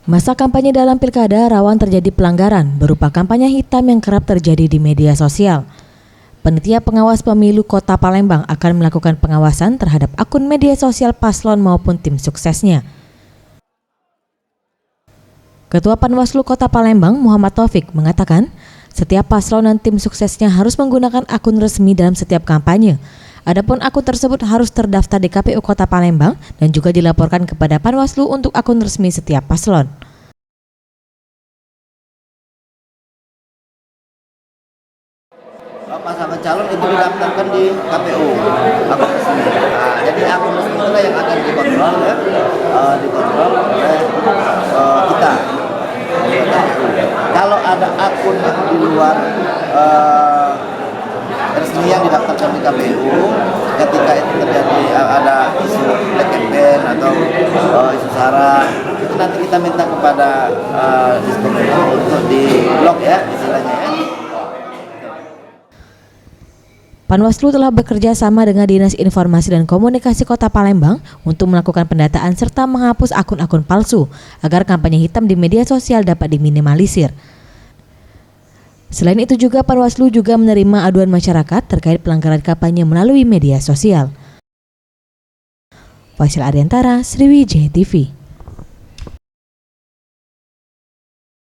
Masa kampanye dalam pilkada rawan terjadi pelanggaran berupa kampanye hitam yang kerap terjadi di media sosial. Panitia Pengawas Pemilu Kota Palembang akan melakukan pengawasan terhadap akun media sosial paslon maupun tim suksesnya. Ketua Panwaslu Kota Palembang, Muhammad Taufik, mengatakan setiap paslon dan tim suksesnya harus menggunakan akun resmi dalam setiap kampanye. Adapun akun tersebut harus terdaftar di KPU Kota Palembang dan juga dilaporkan kepada Panwaslu untuk akun resmi setiap paslon. Pasangan calon itu didaftarkan di KPU akun resmi. Jadi akun resmi itulah yang akan dikontrol dikontrol oleh kita. Kalau ada akun yang di luar resmi yang didaftarkan di KPU, ketika itu terjadi ada isu black campaign atau isu sara, itu nanti kita minta kepada Diskominfo untuk di blok ya istilahnya ya. Panwaslu telah bekerja sama dengan Dinas Informasi dan Komunikasi Kota Palembang untuk melakukan pendataan serta menghapus akun-akun palsu agar kampanye hitam di media sosial dapat diminimalisir. Selain itu juga Panwaslu juga menerima aduan masyarakat terkait pelanggaran kampanye melalui media sosial. Faisal Ariantara, Sriwijaya TV.